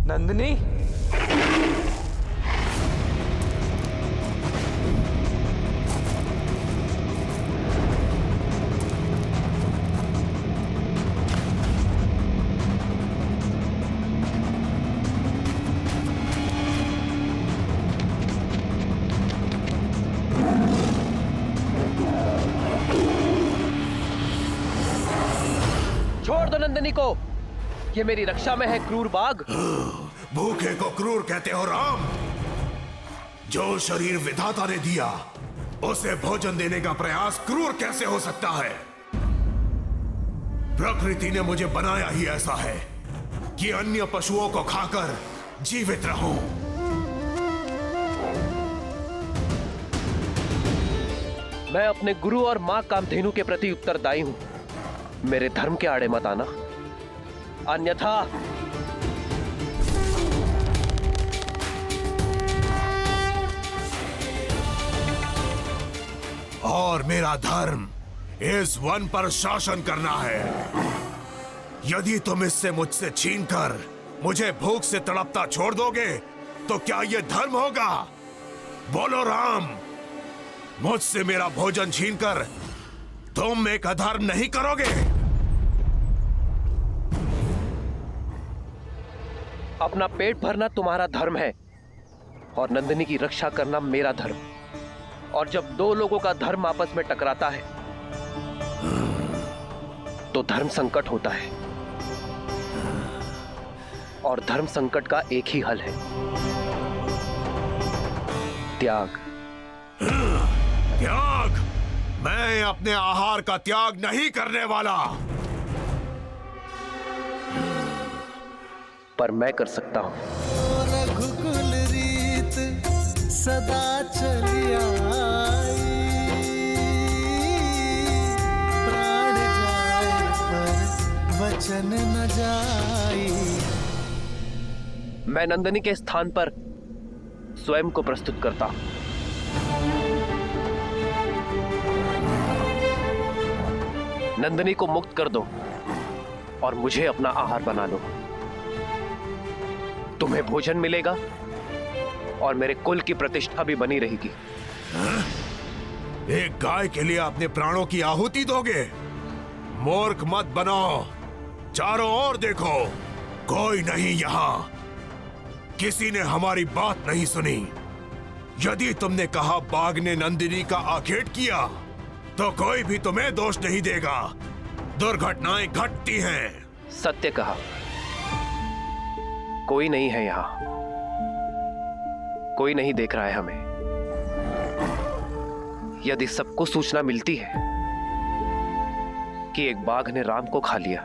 नंदिनी, छोड़ दो नंदिनी को। ये मेरी रक्षा में है क्रूर बाघ। भूखे को क्रूर कहते हो राम? जो शरीर विधाता ने दिया उसे भोजन देने का प्रयास क्रूर कैसे हो सकता है? प्रकृति ने मुझे बनाया ही ऐसा है कि अन्य पशुओं को खाकर जीवित रहूं। मैं अपने गुरु और मां कामधेनु के प्रति उत्तरदायी हूं। मेरे धर्म के आड़े मत आना, अन्यथा। और मेरा धर्म इस वन पर शासन करना है। यदि तुम इससे मुझसे छीनकर मुझे भूख से तड़पता छोड़ दोगे तो क्या यह धर्म होगा? बोलो राम, मुझसे मेरा भोजन छीनकर तुम एक अधर्म नहीं करोगे? अपना पेट भरना तुम्हारा धर्म है और नंदिनी की रक्षा करना मेरा धर्म। और जब दो लोगों का धर्म आपस में टकराता है तो धर्म संकट होता है, और धर्म संकट का एक ही हल है, त्याग। त्याग? मैं अपने आहार का त्याग नहीं करने वाला। पर मैं कर सकता हूं। रघुकुल रीत सदा चली आई, प्राण जाए पर वचन न जाई। मैं नंदिनी के स्थान पर स्वयं को प्रस्तुत करता हूं। नंदिनी को मुक्त कर दो और मुझे अपना आहार बना लो। तुम्हें भोजन मिलेगा और मेरे कुल की प्रतिष्ठा भी बनी रहेगी। एक गाय के लिए अपने प्राणों की आहुति दोगे? मूर्ख मत बनो। चारों ओर देखो, कोई नहीं यहाँ। किसी ने हमारी बात नहीं सुनी। यदि तुमने कहा बाघ ने नंदिनी का आखेट किया तो कोई भी तुम्हें दोष नहीं देगा। दुर्घटनाएं घटती हैं। सत्य कहा। कोई नहीं है यहां, कोई नहीं देख रहा है हमें। यदि सबको सूचना मिलती है कि एक बाघ ने राम को खा लिया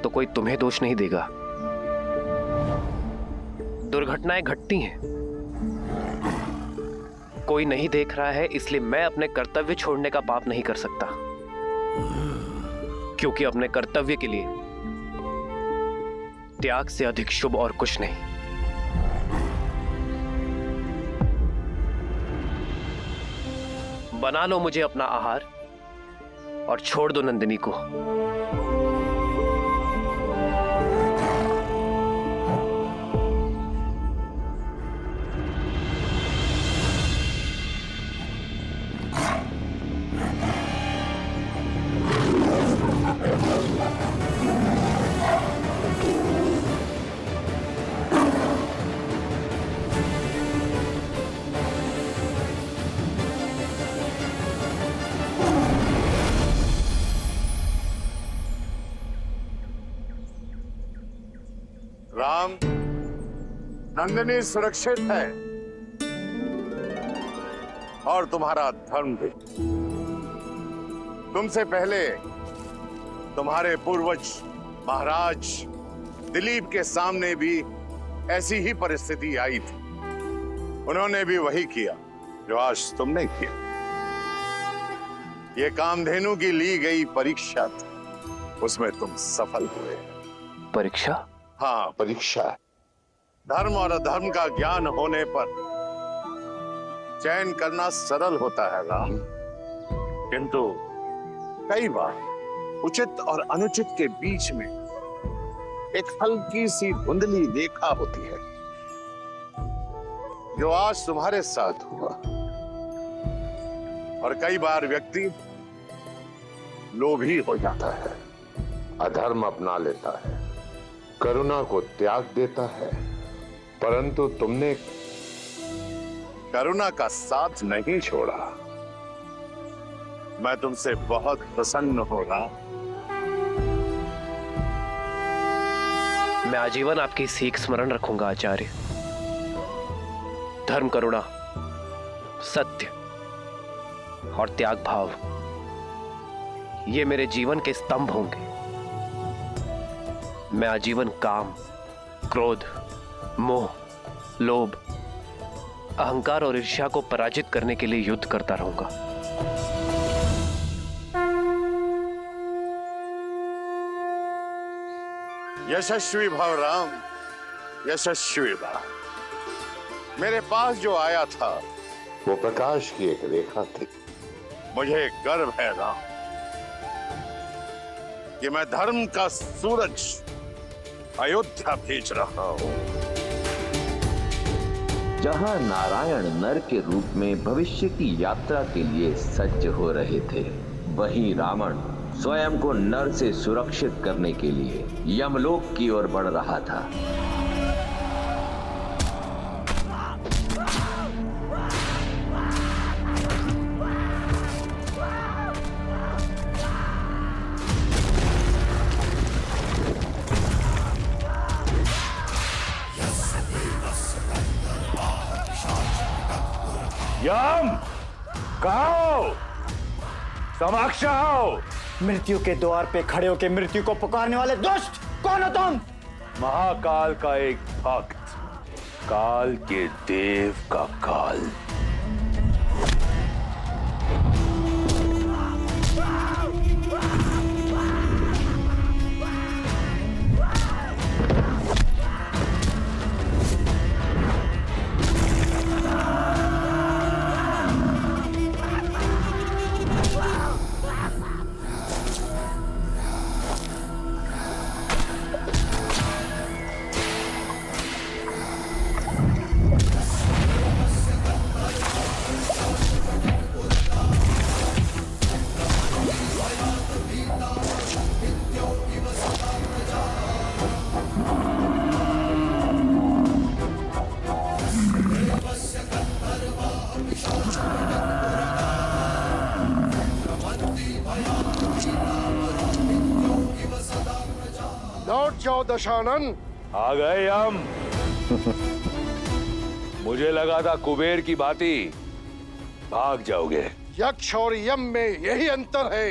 तो कोई तुम्हें दोष नहीं देगा। दुर्घटनाएं घटती हैं, कोई नहीं देख रहा है, इसलिए मैं अपने कर्तव्य छोड़ने का पाप नहीं कर सकता, क्योंकि अपने कर्तव्य के लिए त्याग से अधिक शुभ और कुछ नहीं। बना लो मुझे अपना आहार और छोड़ दो नंदिनी को। राम, नंदिनी सुरक्षित है और तुम्हारा धर्म भी। तुमसे पहले तुम्हारे पूर्वज महाराज दिलीप के सामने भी ऐसी ही परिस्थिति आई थी। उन्होंने भी वही किया जो आज तुमने किया। ये कामधेनु की ली गई परीक्षा थी, उसमें तुम सफल हुए। परीक्षा? हाँ, परीक्षा। धर्म और अधर्म का ज्ञान होने पर चयन करना सरल होता है राम, किंतु कई बार उचित और अनुचित के बीच में एक हल्की सी धुंधली रेखा होती है, जो आज तुम्हारे साथ हुआ। और कई बार व्यक्ति लोभी हो जाता है, अधर्म अपना लेता है, करुणा को त्याग देता है, परंतु तुमने करुणा का साथ नहीं छोड़ा। मैं तुमसे बहुत प्रसन्न हो रहा। मैं आजीवन आपकी सीख स्मरण रखूंगा आचार्य। धर्म, करुणा, सत्य और त्याग भाव, ये मेरे जीवन के स्तंभ होंगे। मैं आजीवन काम, क्रोध, मोह, लोभ, अहंकार और ईर्ष्या को पराजित करने के लिए युद्ध करता रहूंगा। यशस्वी भव राम, यशस्वी भव। मेरे पास जो आया था वो प्रकाश की एक रेखा थी। मुझे गर्व है राम कि मैं धर्म का सूरज अयोध्या भेज रहा हूं। जहां नारायण नर के रूप में भविष्य की यात्रा के लिए सज्ज हो रहे थे, वहीं रावण स्वयं को नर से सुरक्षित करने के लिए यमलोक की ओर बढ़ रहा था। यम, कहो, समक्ष आओ। मृत्यु के द्वार पे खड़े होकर मृत्यु को पुकारने वाले दुष्ट, कौन हो तुम? महाकाल का एक भक्त, काल के देव का काल। लौट जाओ दशानन। आ गए हम। मुझे लगा था कुबेर की भांति भाग जाओगे। यक्ष और यम में यही अंतर है।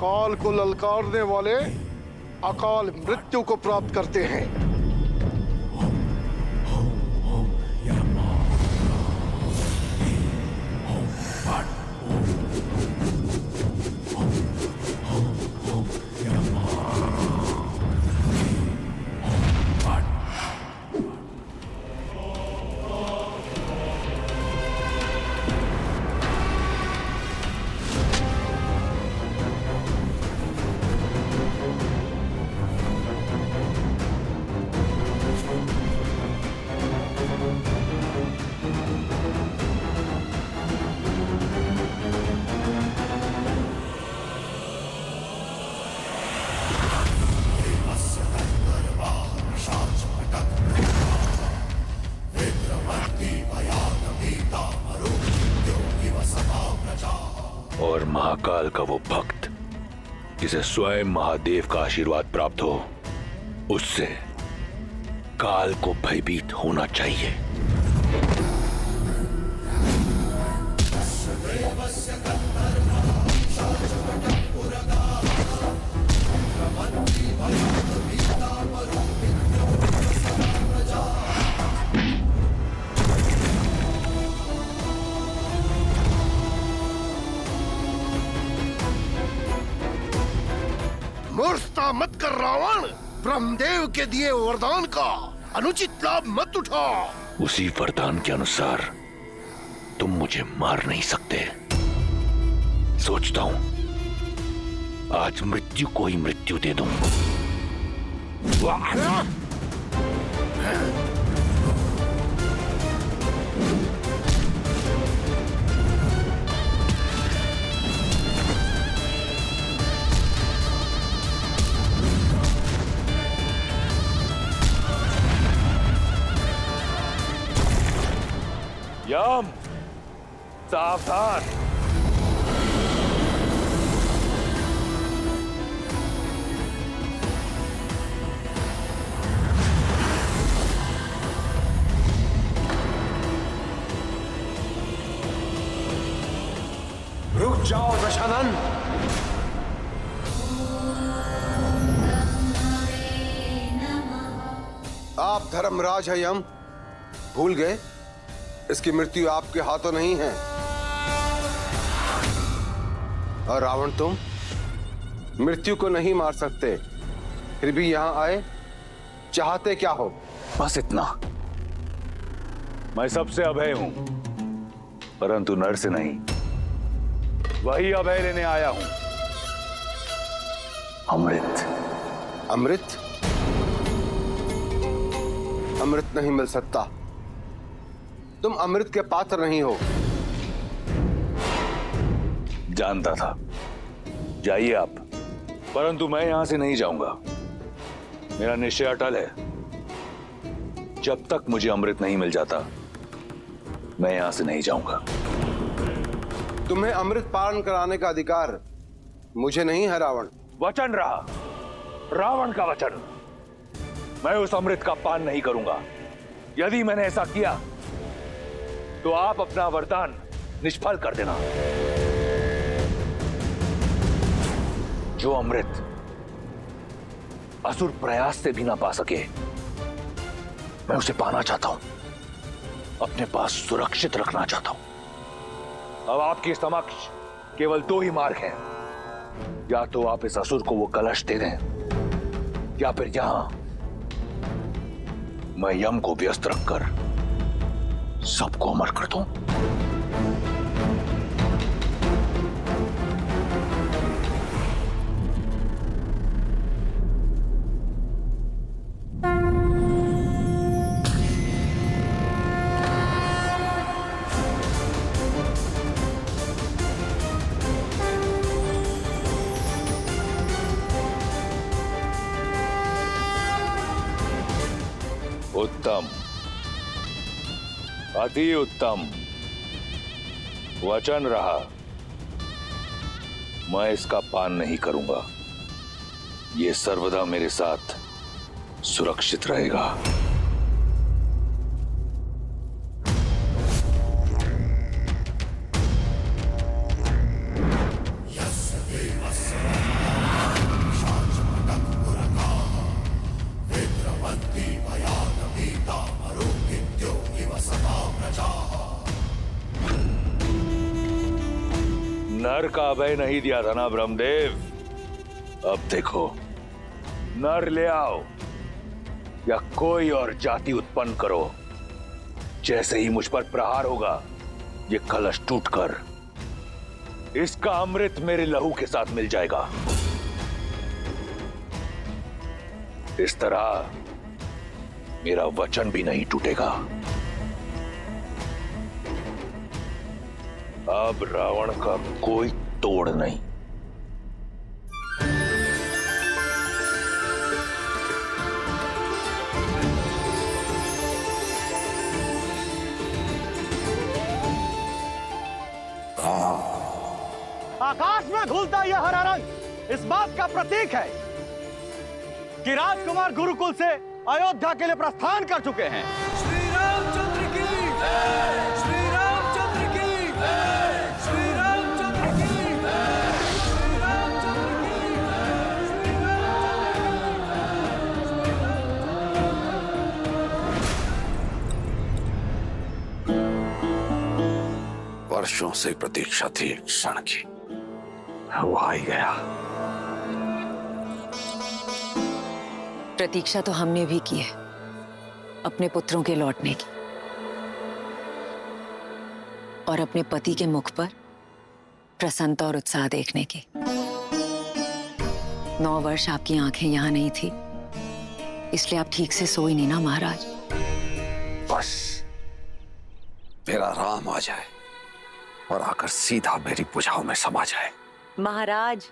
काल को ललकारने वाले अकाल मृत्यु को प्राप्त करते हैं। और महाकाल का वो भक्त जिसे स्वयं महादेव का आशीर्वाद प्राप्त हो, उससे काल को भयभीत होना चाहिए। कर रावण, ब्रह्मदेव के दिए वरदान का अनुचित लाभ मत उठाओ। उसी वरदान के अनुसार तुम मुझे मार नहीं सकते। सोचता हूं आज मृत्यु को ही मृत्यु दे दूं। यम, सावधान। रुक जाओ दशानन। आप धर्मराज है यम, भूल गए इसकी मृत्यु आपके हाथों नहीं है। और रावण तुम मृत्यु को नहीं मार सकते, फिर भी यहां आए, चाहते क्या हो? बस इतना। मैं सबसे अभय हूं, परंतु नर से नहीं। वही अभय लेने आया हूं, अमृत। अमृत? अमृत नहीं मिल सकता, तुम अमृत के पात्र नहीं हो। जानता था। जाइए आप, परंतु मैं यहां से नहीं जाऊंगा। मेरा निश्चय अटल है, जब तक मुझे अमृत नहीं मिल जाता मैं यहां से नहीं जाऊंगा। तुम्हें अमृत पान कराने का अधिकार मुझे नहीं है रावण। वचन रहा, रावण का वचन। मैं उस अमृत का पान नहीं करूंगा। यदि मैंने ऐसा किया तो आप अपना वरदान निष्फल कर देना। जो अमृत असुर प्रयास से भी ना पा सके, मैं उसे पाना चाहता हूं, अपने पास सुरक्षित रखना चाहता हूं। अब आपके समक्ष केवल दो ही मार्ग हैं। या तो आप इस असुर को वो कलश दे दें, या फिर यहां मैं यम को व्यस्त रखकर सबको अमर कर दूं। उत्तम, अति उत्तम। वचन रहा, मैं इसका पान नहीं करूंगा। यह सर्वदा मेरे साथ सुरक्षित रहेगा। नर का अभय नहीं दिया था ना ब्रह्मदेव? अब देखो, नर ले आओ या कोई और जाति उत्पन्न करो, जैसे ही मुझ पर प्रहार होगा ये कलश टूटकर इसका अमृत मेरे लहू के साथ मिल जाएगा। इस तरह मेरा वचन भी नहीं टूटेगा। अब रावण का कोई तोड़ नहीं। आकाश में घुलता यह हरा रंग इस बात का प्रतीक है कि राजकुमार गुरुकुल से अयोध्या के लिए प्रस्थान कर चुके हैं। श्री रामचंद्र की जय, श्री रामचंद्र की जय, श्री रामचंद्र की जय, श्री रामचंद्र की जय, श्री रामचंद्र। वर्षों से प्रतीक्षा थी एक क्षण की, वो आ ही गया। प्रतीक्षा तो हमने भी की है अपने पुत्रों के लौटने की, और अपने पति के मुख पर प्रसन्नता और उत्साह देखने की। 9 वर्ष आपकी आंखें यहां नहीं थी, इसलिए आप ठीक से सोई नहीं ना महाराज। बस मेरा राम आ जाए और आकर सीधा मेरी भुजाओं में समा जाए। महाराज,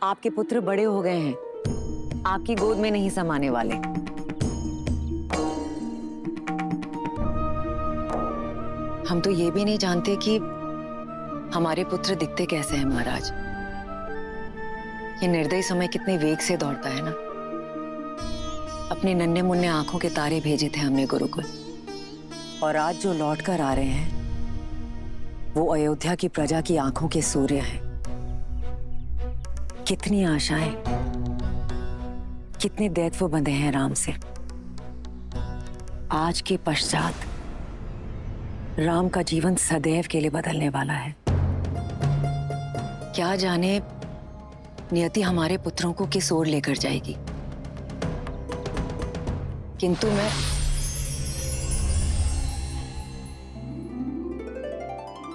आपके पुत्र बड़े हो गए हैं, आपकी गोद में नहीं समाने वाले। हम तो ये भी नहीं जानते कि हमारे पुत्र दिखते कैसे हैं महाराज। ये निर्दयी समय कितने वेग से दौड़ता है ना। अपने नन्हे मुन्ने आंखों के तारे भेजे थे हमने गुरुकुल, और आज जो लौट कर आ रहे हैं वो अयोध्या की प्रजा की आंखों के सूर्य हैं। कितनी आशाएं, कितने दैत्व बंधे हैं राम से। आज के पश्चात राम का जीवन सदैव के लिए बदलने वाला है। क्या जाने नियति हमारे पुत्रों को किस ओर लेकर जाएगी। किंतु मैं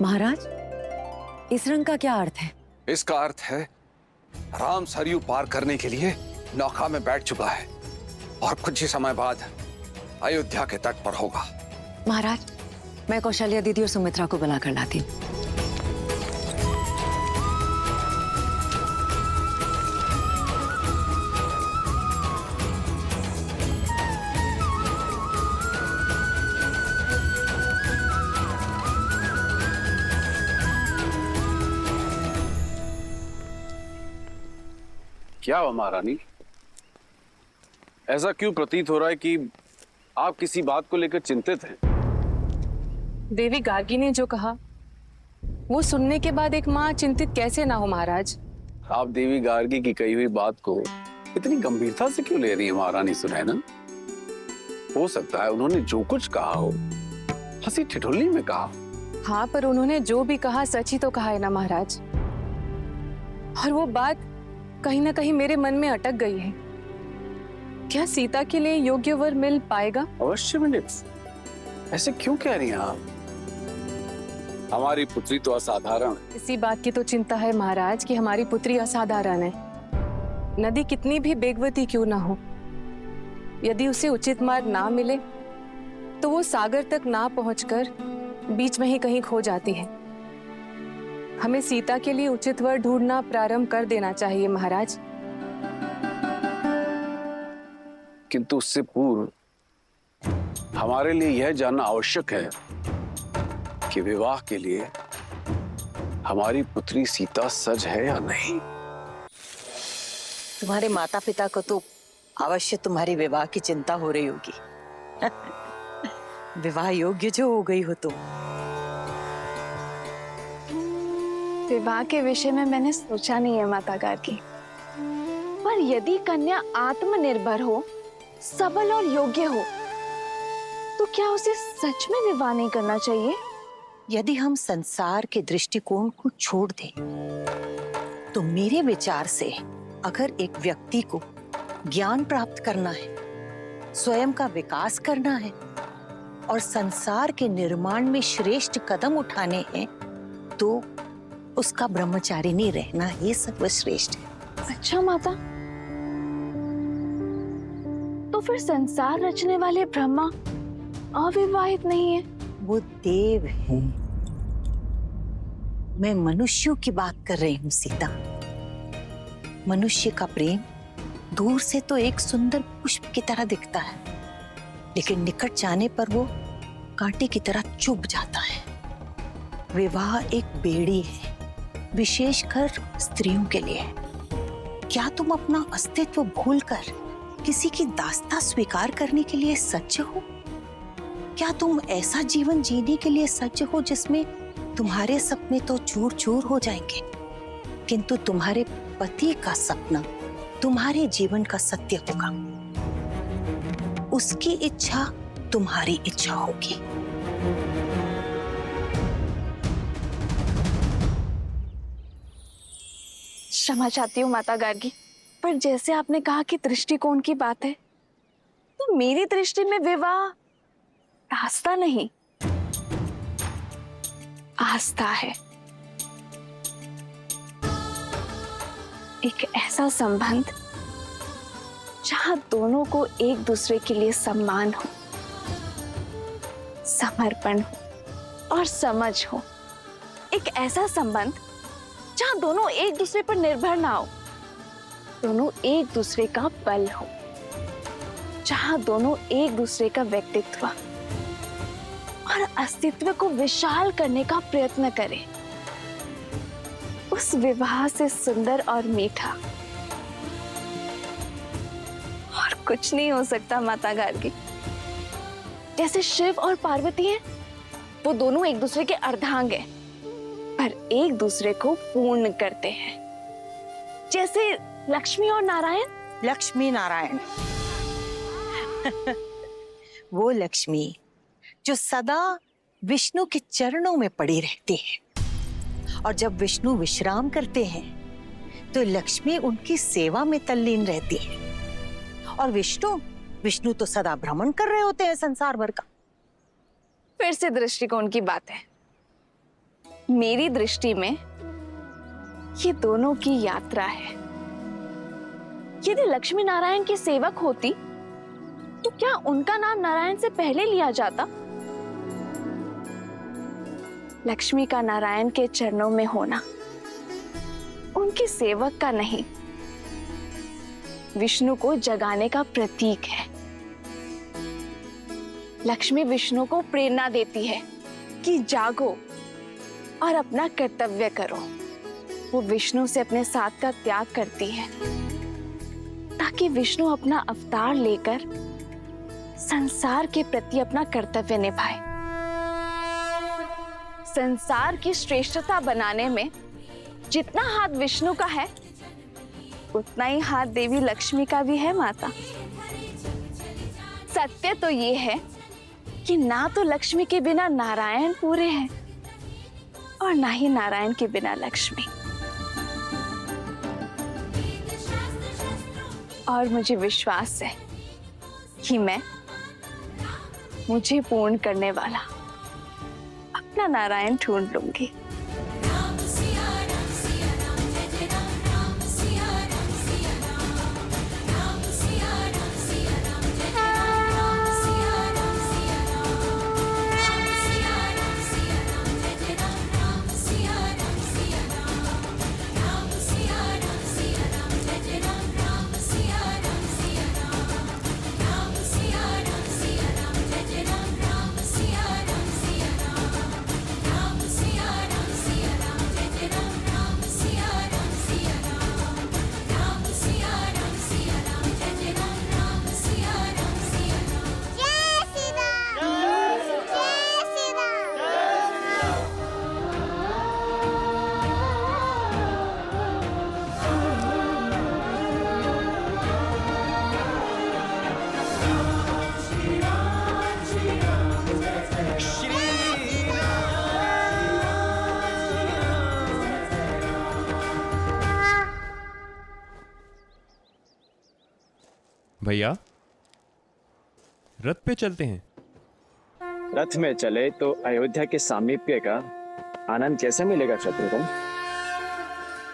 महाराज, इस रंग का क्या अर्थ है? इसका अर्थ है राम सरयू पार करने के लिए नौका में बैठ चुका है और कुछ ही समय बाद अयोध्या के तट पर होगा। महाराज, मैं कौशल्या दीदी और सुमित्रा को बुलाकर लाती हूँ। क्या हुआ महारानी? ऐसा क्यों प्रतीत हो रहा है कि आप किसी बात को लेकर चिंतित हैं? देवी गार्गी ने जो कहा वो सुनने के बाद एक माँ चिंतित कैसे ना हो महाराज। आप देवी गार्गी की कही हुई बात को इतनी गंभीरता से क्यों ले रही है महारानी सुनैना? हो सकता है उन्होंने जो कुछ कहा हो हंसी ठिठोली में कहा। हाँ, पर उन्होंने जो भी कहा सच ही तो कहा है ना महाराज। और वो बात कहीं ना कहीं मेरे मन में अटक गई है। क्या सीता के लिए योग्य वर मिल पाएगा? अवश्य मिले। ऐसे क्यों कह रही हैं आप? हमारी पुत्री तो असाधारण है। इसी बात की तो चिंता है महाराज कि हमारी पुत्री असाधारण है। नदी कितनी भी बेगवती क्यों ना हो, यदि उसे उचित मार्ग ना मिले तो वो सागर तक ना पहुंचकर बीच में ही कहीं खो जाती है। हमें सीता के लिए उचित वर ढूंढना प्रारंभ कर देना चाहिए महाराज। किंतु उससे पूर्व हमारे लिए यह जानना आवश्यक है कि विवाह के लिए हमारी पुत्री सीता सज है या नहीं। तुम्हारे माता पिता को तो अवश्य तुम्हारी विवाह की चिंता हो रही होगी। विवाह योग्य जो हो गई हो तुम। विवाह के विषय में मैंने सोचा नहीं है माता गार्गी, पर यदि कन्या आत्मनिर्भर हो, सबल और योग्य हो, तो क्या उसे सच में विवाह नहीं करना चाहिए? यदि हम संसार के दृष्टिकोण को छोड़ दें, तो मेरे विचार से अगर एक व्यक्ति को ज्ञान प्राप्त करना है, स्वयं का विकास करना है और संसार के निर्माण में श्रेष्ठ कदम उठाने हैं, तो उसका ब्रह्मचारिणी रहना ही सर्वश्रेष्ठ है। अच्छा माता, तो फिर संसार रचने वाले ब्रह्मा अविवाहित नहीं है? वो देव है, मैं मनुष्यों की बात कर रही हूँ सीता। मनुष्य का प्रेम दूर से तो एक सुंदर पुष्प की तरह दिखता है, लेकिन निकट जाने पर वो कांटे की तरह चुभ जाता है। विवाह एक बेड़ी है, विशेषकर स्त्रियों के लिए। क्या तुम अपना अस्तित्व भूलकर किसी की दास्ता स्वीकार करने के लिए सज्ज हो? क्या तुम ऐसा जीवन जीने के लिए सज्ज हो जिसमें तुम्हारे सपने तो चूर चूर हो जाएंगे, किंतु तुम्हारे पति का सपना तुम्हारे जीवन का सत्य होगा। उसकी इच्छा तुम्हारी इच्छा होगी। क्षमा चाहती हूँ माता गार्गी, पर जैसे आपने कहा कि दृष्टिकोण की बात है, तो मेरी दृष्टि में विवाह रास्ता नहीं, आस्था है। एक ऐसा संबंध जहां दोनों को एक दूसरे के लिए सम्मान हो, समर्पण हो और समझ हो। एक ऐसा संबंध जहां दोनों एक दूसरे पर निर्भर ना हो, दोनों एक दूसरे का बल हो, जहां दोनों एक दूसरे का व्यक्तित्व और अस्तित्व को विशाल करने का प्रयत्न करें। उस विवाह से सुंदर और मीठा और कुछ नहीं हो सकता माता गार्गी। जैसे शिव और पार्वती हैं, वो दोनों एक दूसरे के अर्धांग हैं, पर एक दूसरे को पूर्ण करते हैं। जैसे लक्ष्मी और नारायण। लक्ष्मी नारायण वो लक्ष्मी जो सदा विष्णु के चरणों में पड़ी रहती है, और जब विष्णु विश्राम करते हैं तो लक्ष्मी उनकी सेवा में तल्लीन रहती है। और विष्णु तो सदा भ्रमण कर रहे होते हैं संसार भर का। फिर से दृष्टिकोण की बात है। मेरी दृष्टि में ये दोनों की यात्रा है। यदि लक्ष्मी नारायण की सेवक होती तो क्या उनका नाम नारायण से पहले लिया जाता? लक्ष्मी का नारायण के चरणों में होना उनके सेवक का नहीं, विष्णु को जगाने का प्रतीक है। लक्ष्मी विष्णु को प्रेरणा देती है कि जागो और अपना कर्तव्य करो। वो विष्णु से अपने साथ का त्याग करती है ताकि विष्णु अपना अवतार लेकर संसार के प्रति अपना कर्तव्य निभाए। संसार की श्रेष्ठता बनाने में जितना हाथ विष्णु का है, उतना ही हाथ देवी लक्ष्मी का भी है माता। सत्य तो ये है कि ना तो लक्ष्मी के बिना नारायण पूरे हैं और ना ही नारायण के बिना लक्ष्मी। और मुझे विश्वास है कि मैं मुझे पूर्ण करने वाला अपना नारायण ढूंढ लूंगी। भैया, रथ पे चलते हैं। रथ में चले तो अयोध्या के सामीप्य का आनंद कैसे मिलेगा शत्रुघ्न?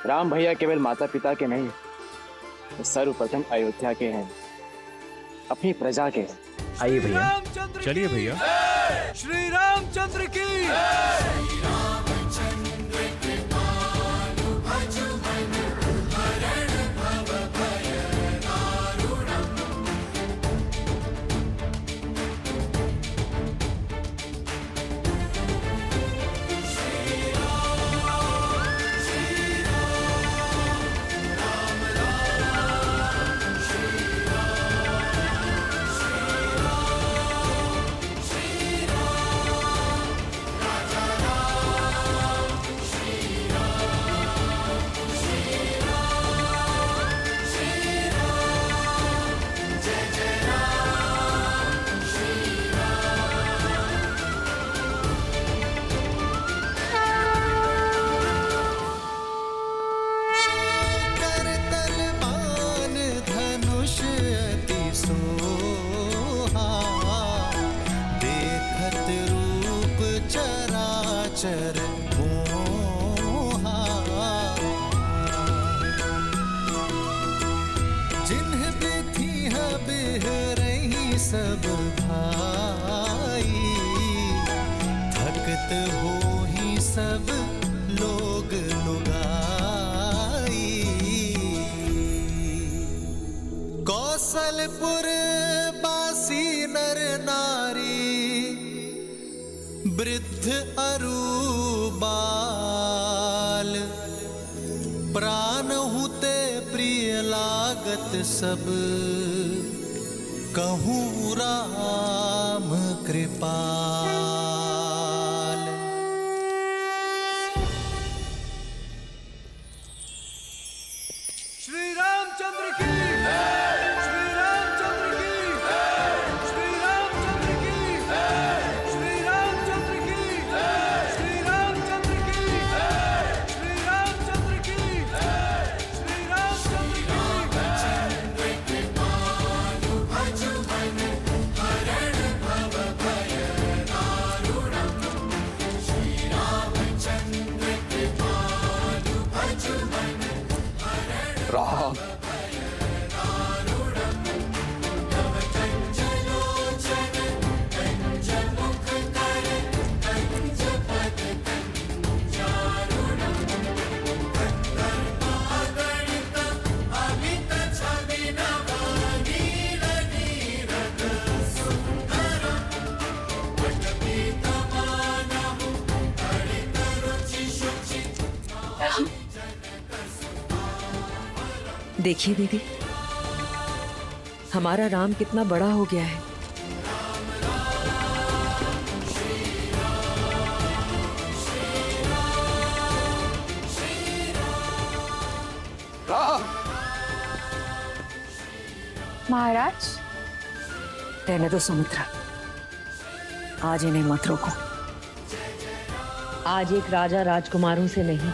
राम भैया केवल माता पिता के नहीं, सर्वप्रथम अयोध्या के हैं, अपनी प्रजा के। आइए भैया, चलिए भैया। श्री रामचंद्र की। अरुबाल प्राण हुते प्रिय लागत सब कहूँ राम कृपाल। श्री रामचंद्र की श्री रामचंद्र की श्री रामचंद्र की श्री रामचंद्र की श्री रामचंद्र की श्री रामचंद्र की श्री राम देखिए दीदी, हमारा राम कितना बड़ा हो गया है। राम महाराज रहने दो सुमित्रा, आज इन्हें मत रोको। आज एक राजा राजकुमारों से नहीं,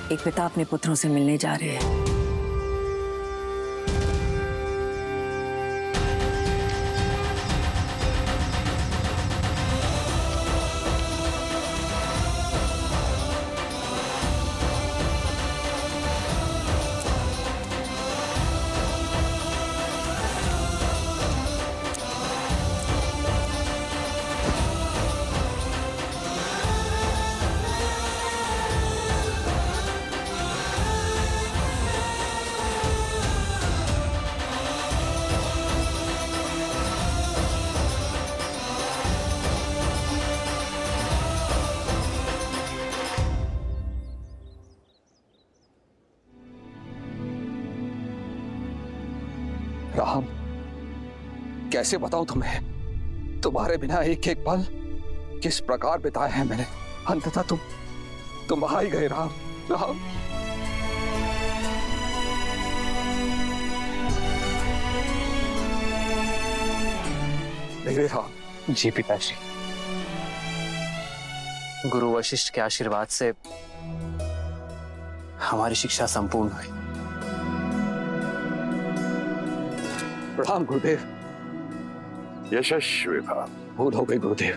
एक पिता अपने पुत्रों से मिलने जा रहे हैं। राम, कैसे बताऊं तुम्हें, तुम्हारे बिना एक एक पल किस प्रकार बिताए हैं मैंने। अंततः तुम आ ही गए राम। राम मेरे राम। जी पिताश्री, गुरु वशिष्ठ के आशीर्वाद से हमारी शिक्षा संपूर्ण हुई। प्रणाम गुरुदेव। यशस्वी भव। भूल हो गई गुरुदेव,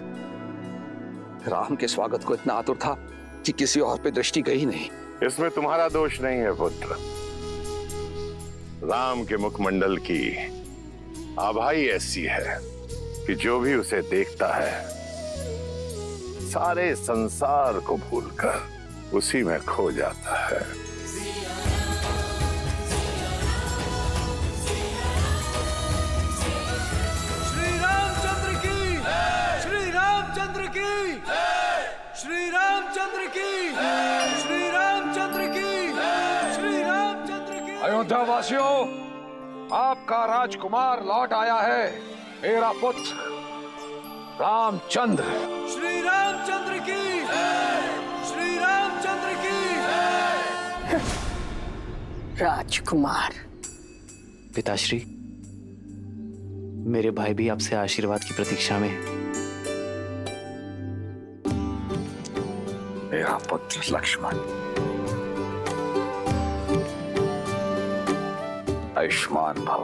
राम के स्वागत को इतना आतुर था कि किसी और पे दृष्टि गई नहीं। इसमें तुम्हारा दोष नहीं है पुत्र। राम के मुखमंडल की आभाई ऐसी है कि जो भी उसे देखता है सारे संसार को भूलकर उसी में खो जाता है। श्री रामचंद्र की श्री रामचंद्र की श्री रामचंद्र की श्री रामचंद्र की श्री रामचंद्र की। अयोध्या वासियों, आपका राजकुमार लौट आया है, मेरा पुत्र रामचंद्र। श्री रामचंद्र की श्री रामचंद्र की। राजकुमार। पिताश्री, मेरे भाई भी आपसे आशीर्वाद की प्रतीक्षा में है। मेरा पुत्र लक्ष्मण, आयुष्मान भव।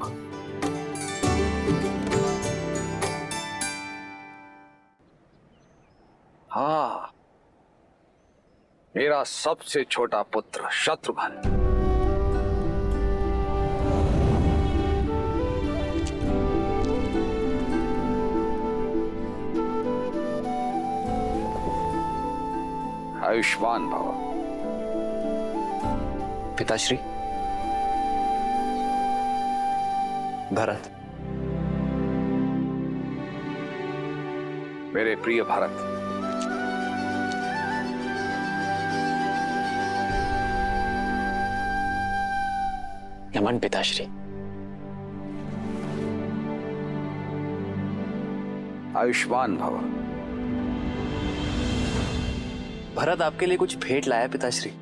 हाँ, मेरा सबसे छोटा पुत्र शत्रुघ्न। आयुष्मान भव। पिताश्री, मेरे प्रिय भरत, नमन पिताश्री। आयुष्मान भव। भरत आपके लिए कुछ भेंट लाया पिताश्री।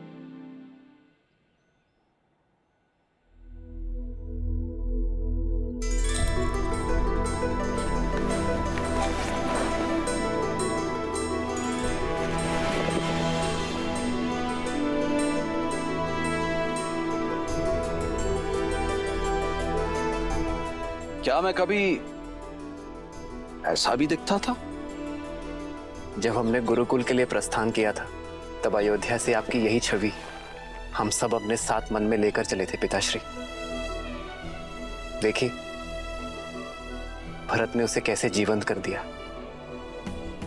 क्या मैं कभी ऐसा भी दिखता था? जब हमने गुरुकुल के लिए प्रस्थान किया था तब अयोध्या से आपकी यही छवि हम सब अपने साथ मन में लेकर चले थे पिताश्री। देखिए भरत ने उसे कैसे जीवंत कर दिया।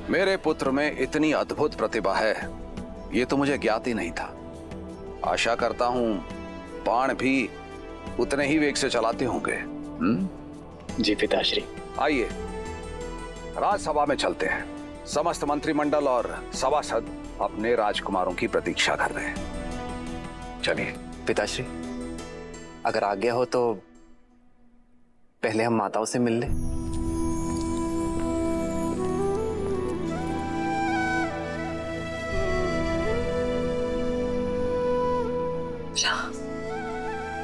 मेरे पुत्र में इतनी अद्भुत प्रतिभा है ये तो मुझे ज्ञात ही नहीं था। आशा करता हूं बाण भी उतने ही वेग से चलाते होंगे। जी पिताश्री। आइए राजसभा में चलते हैं। समस्त मंत्रिमंडल और सभासद अपने राजकुमारों की प्रतीक्षा कर रहे हैं। चलिए पिताश्री, अगर आज्ञा हो तो पहले हम माताओं से मिल लें।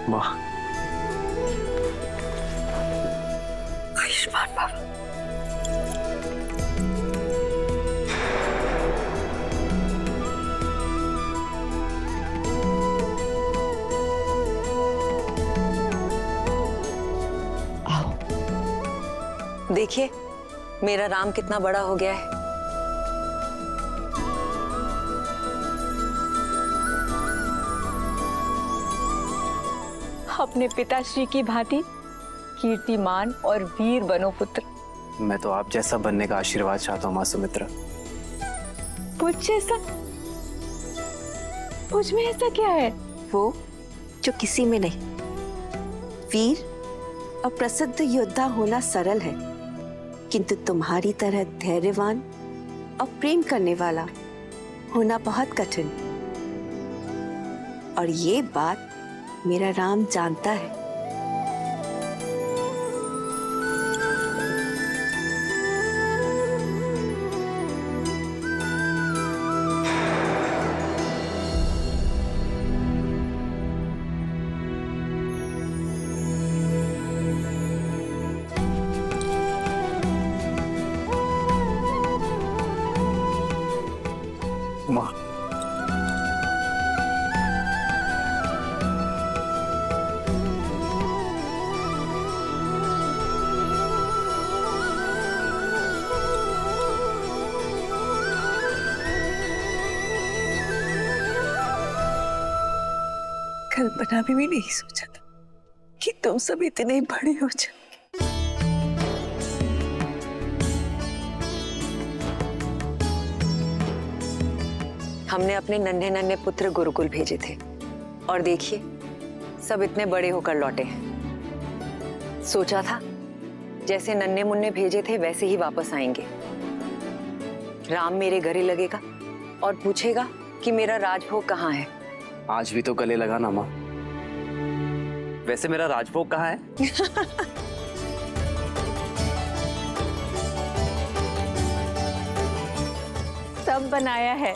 माँ, आयुष्मान भव। देखिए मेरा राम कितना बड़ा हो गया है। अपने पिताश्री की भांति कीर्तिमान और वीर बनो पुत्र। मैं तो आप जैसा बनने का आशीर्वाद चाहता हूँ माँ सुमित्रा। मुझ जैसा? मुझ में ऐसा क्या है? वो जो किसी में नहीं। वीर और प्रसिद्ध योद्धा होना सरल है, किंतु तुम्हारी तरह धैर्यवान और प्रेम करने वाला होना बहुत कठिन। और ये बात मेरा राम जानता है। माँ, कल्पना भी नहीं सोचा था कि तुम सब इतने बड़े हो जाओ। हमने अपने नन्हे नन्हे पुत्र गुरुकुल भेजे थे और देखिए सब इतने बड़े होकर लौटे हैं। सोचा था जैसे नन्हे मुन्ने भेजे थे वैसे ही वापस आएंगे। राम मेरे गले लगेगा और पूछेगा कि मेरा राजभोग कहाँ है। आज भी तो गले लगा ना माँ। वैसे मेरा राजभोग कहाँ है? सब बनाया है।